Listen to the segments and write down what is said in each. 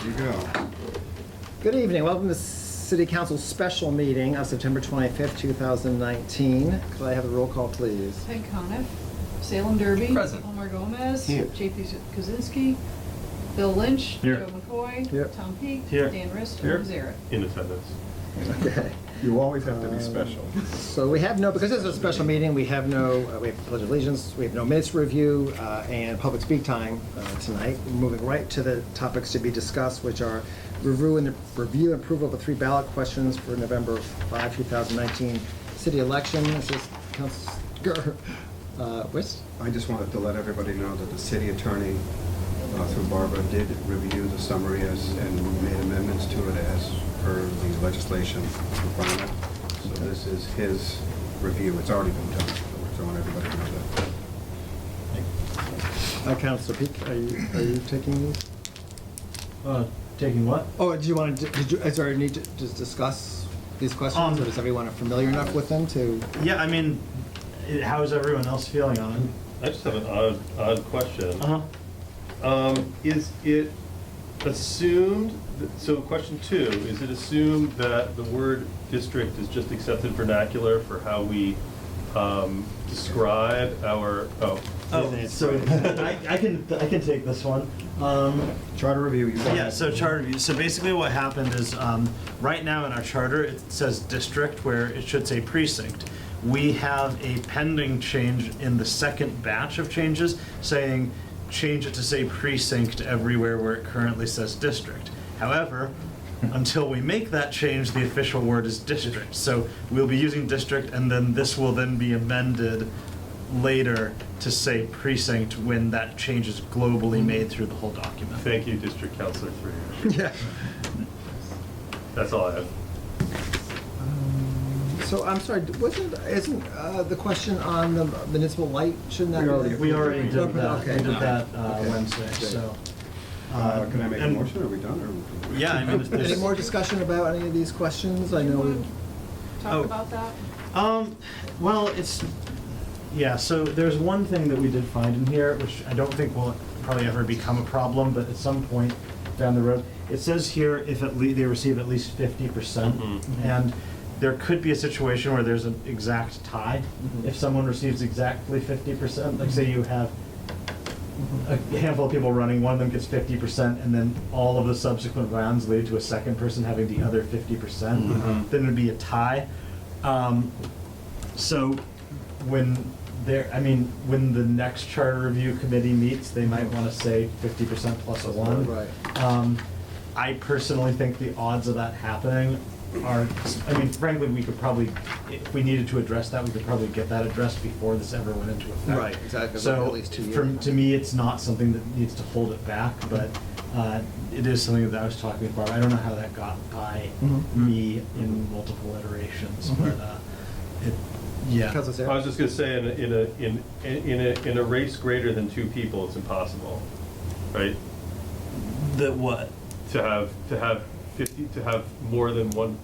you go. Good evening. Welcome to City Council special meeting of September 25th, 2019. Could I have a roll call, please? Peg Coniff, Salem Derby. Present. Omar Gomez. Here. JP Kaczynski. Bill Lynch. Here. Joe McCoy. Here. Tom Peak. Here. Dan Rist. Here. Owen Zaret. In attendance. Okay. You always have to be special. So we have no, because this is a special meeting, we have no, we have Pledge of Allegiance, we have no minutes to review, and public speak time tonight. We're moving right to the topics to be discussed, which are review and approval of the 3 ballot questions for November 5, 2019 city election. This is Councilor Wist. I just wanted to let everybody know that the city attorney, through Barbara, did review the summary and made amendments to it as per the legislation requirement. So this is his review. It's already been done. So I want everybody to know that. Councilor Peak, are you taking these? Taking what? Oh, do you want to, is there a need to just discuss these questions, or is everyone familiar enough with them to? Yeah, I mean, how is everyone else feeling on it? I just have an odd question. Is it assumed, so question 2, is it assumed that the word district is just accepted vernacular for how we describe our, So I can take this one. Charter review. You Yeah, so charter review. So basically what happened is right now in our charter it says district where it should say precinct. We have a pending change in the second batch of changes saying change it to say precinct everywhere where it currently says district. However, until we make that change, the official word is district. So we'll be using district, and then this will then be amended later to say precinct when that change is globally made through the whole document. thank you, District Councilor 3. Yeah. That's all I have. So I'm sorry, isn't the question on the municipal light, shouldn't that be? We already did that. Okay. We did that Okay. Wednesday. Okay. So. Can I make a and- motion? Are we done? Or? Yeah, I mean, if there's Any more discussion about any of these questions? I Do you know. wanna Talk Oh. about that? Well, yeah, so there's one thing that we did find in here, which I don't think will probably ever become a problem, but at some point down the road, it says here if they receive at least 50%, and there could be a situation where there's an exact tie. If someone receives exactly 50%, like say you have a handful of people running, one of them gets 50%, and then all of the subsequent rounds lead to a second person having the other 50%, then it would be a tie. So when when the next charter review committee meets, they might want to say 50% plus 1. Right. I personally think the odds of that happening are, I mean, frankly, we could probably, if we needed to address that, we could probably get that addressed before this ever went into effect. Right, exactly, So, at least 2 years. to me, it's not something that needs to hold it back, but it is something that I was talking about. I don't know how that got by me in multiple iterations, but yeah. Councilor Sarah? I was just going to say, in a race greater than 2 people, it's impossible, right? The what? To have 50, to have more than one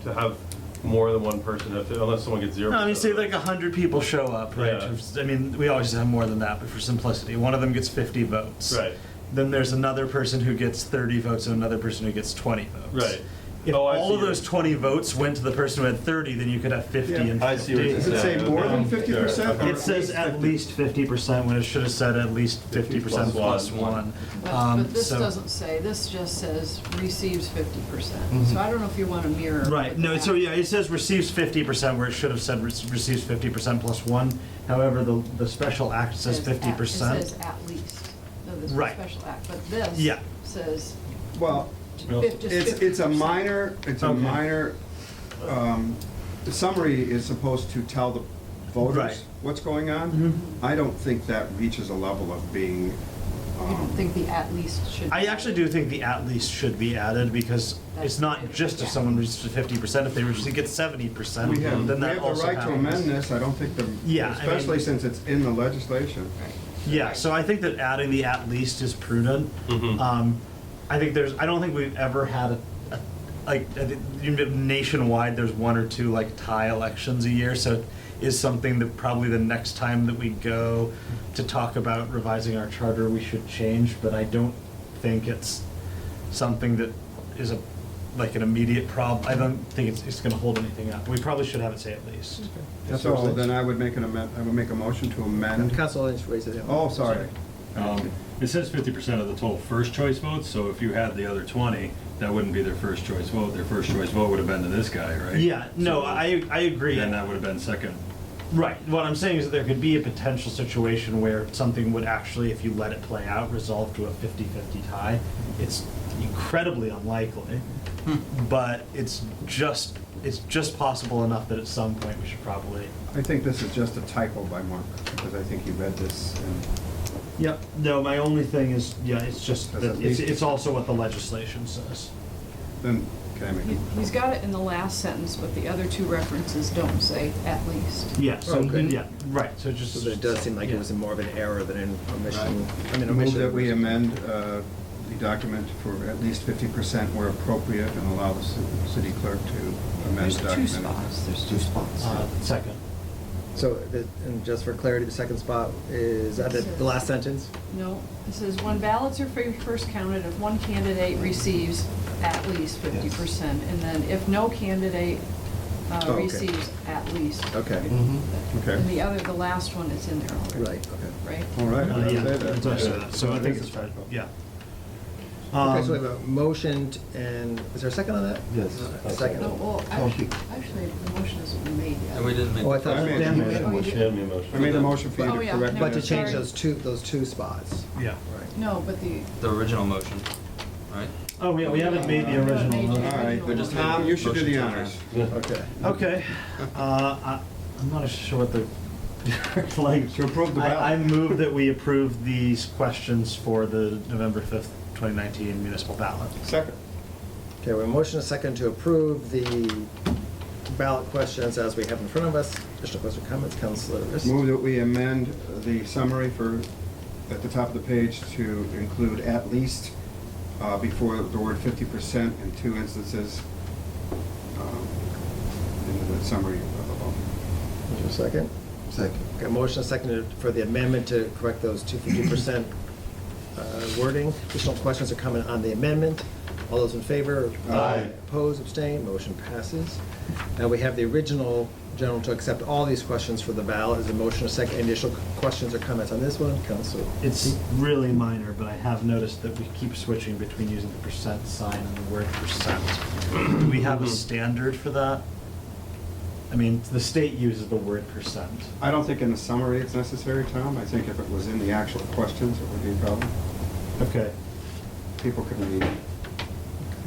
person, unless someone gets 0%. No, I mean, say like 100 people show up, right? Yeah. I mean, we always have more than that, but for simplicity, one of them gets 50 votes. Right. Then there's another person who gets 30 votes and another person who gets 20 votes. Right. If Oh, I all see of your- those 20 votes went to the person who had 30, then you could have 50 Yeah. and 50. I see what you're Does it say more than 50%? It says at least 50% when it should have said at least 50% plus 1. But this so- doesn't say, this just says receives 50%. So I don't know if you want to mirror. Right, no, so yeah, it says receives 50% where it should have said receives 50% plus 1. However, the special act says 50%. It says at least. No, this is a Right. special act, but this Yeah. says Well, just 50%. it's a minor, Okay. the summary is supposed to tell the voters Right. what's going on. I don't think that reaches a level of being, You don't think the at least should. I actually do think the at least should be added because it's not just if someone reaches 50%, if they get 70%, we have then that the also right to happens. amend this. I don't think Yeah, I especially mean- since it's in the legislation. Right. Yeah, so I think that adding the at least is prudent. I don't think we've ever had I think nationwide there's 1 or 2 like tie elections a year, so it is something that probably the next time that we go to talk about revising our charter we should change, but I don't think it's something that is like an immediate problem. I don't think it's gonna hold anything up. We probably should have it say at least. So then I would make a motion to amend. Council Lynch raised his hand. Oh, sorry. It says 50% of the total first choice votes, so if you had the other 20, that wouldn't be their first choice vote. Their first choice vote would have been to this guy, right? Yeah, no, So I agree. Then that would have been second. Right. What I'm saying is that there could be a potential situation where something would actually, if you let it play out, resolve to a 50-50 tie. It's incredibly unlikely, but it's just possible enough that at some point we should probably. I think this is just a typo by Mark, because I think he read this and Yep. No, my only thing is, yeah, it's just Does that it leave- it's also what the legislation says. then, can I make it? He's got it in the last sentence, but the other two references don't say at least. Yeah. So Okay. yeah. Right. So just. So it does seem like it was more of an error than an omission. I mean, Move omission. that we amend the document for at least 50% where appropriate and allow the city clerk to amend There's the two document. spots, there's two spots. Second. So, and just for clarity, the second spot is the last sentence? No, it says, when ballots are first counted, if one candidate receives at least 50%, and then if no candidate okay. receives at least. Okay. Okay. And the last one is in there already. Right, okay. Right? All right. Yeah, it does say that. So I think it's right. Yeah. Okay, so we have a motion, and is there a second on that? Yes. A second. No, well, actually, the motion hasn't been made yet. And we didn't make. Oh, I the thought. I made Dan a made motion. a motion. Hand me a motion. I made a motion for you Oh, to yeah, correct no, But to that. change sorry. those two spots. Yeah. Right. No, but The original motion, right? Oh, yeah, we haven't made the We haven't original made the motion. All right, original then one. Tom, you should do the Motion to honors. Okay. Okay. I'm not sure what the, like. To approve the ballot. I move that we approve these questions for the November 5th, 2019 municipal ballot. Second. Okay, we have a motion, a second to approve the ballot questions as we have in front of us. Additional questions or comments, Councilor Riss? Move that we amend the summary at the top of the page to include at least before the word 50% in two instances in the summary above. Is there a second? Second. Okay, motion, a second for the amendment to correct those 50% wording. Additional questions or comment on the amendment? All those in favor? Aye. Opposed, abstained, motion passes. Now we have the original general to accept all these questions for the ballot. Is a motion, a second, additional questions or comments on this one? Council? It's really minor, but I have noticed that we keep switching between using the percent sign and the word percent. Do we have a standard for that? I mean, the state uses the word percent. I don't think in the summary it's necessary, Tom. I think if it was in the actual questions, it would be a problem. Okay. People could read it.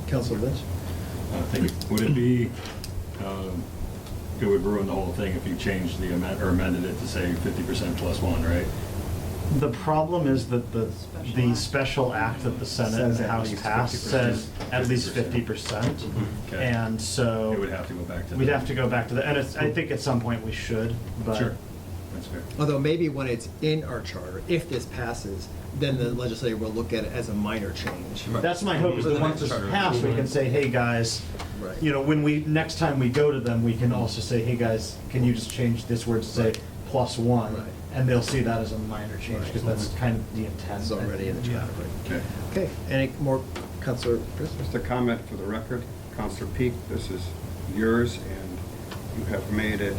Council Lynch? I think, would it be, it would ruin the whole thing if you changed the amended it to say 50% plus one, right? The problem is that the special act that the Senate and Says the at House least passed 50%. says at least 50%. Okay. And so. It would have to go back to. We'd the- have to go back to the, and it's, I think at some point we should, but. Sure, that's fair. Although maybe when it's in our charter, if this passes, then the legislature will look at it as a minor change. Right. That's my hope, is For that the once next it's charter. passed, we can say, hey, guys, Right. you know, when next time we go to them, we can also say, hey, guys, can you just change this word to say +1? Right. And they'll see that as a minor change, because that's kind of the intent. It's already in the Yeah. charter. Okay. Okay, any more, Councilor Chris? Just a comment for the record. Counselor Peak, this is yours, and you have made it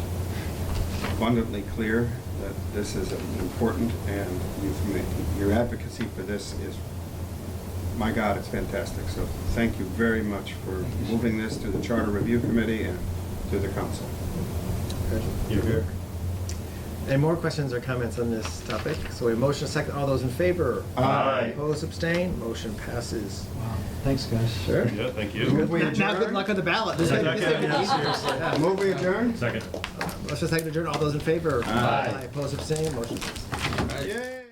abundantly clear that this is important, and your advocacy for this is, my God, it's fantastic. So thank you very much for moving this to the Charter Review Committee and to the council. You're here. Any more questions or comments on this topic? So a motion, a second, all those in favor? Aye. Opposed, abstained, motion passes. Wow, thanks, guys. Sure. Yeah, thank Move you. we Now, good adjourn? luck on the ballot. This is Yeah, gonna be yeah, easy. seriously. Yeah. Move we adjourn? Second. Motion, second, adjourn, all those in favor? Aye. Opposed, abstained, motion passes. All right. Yay!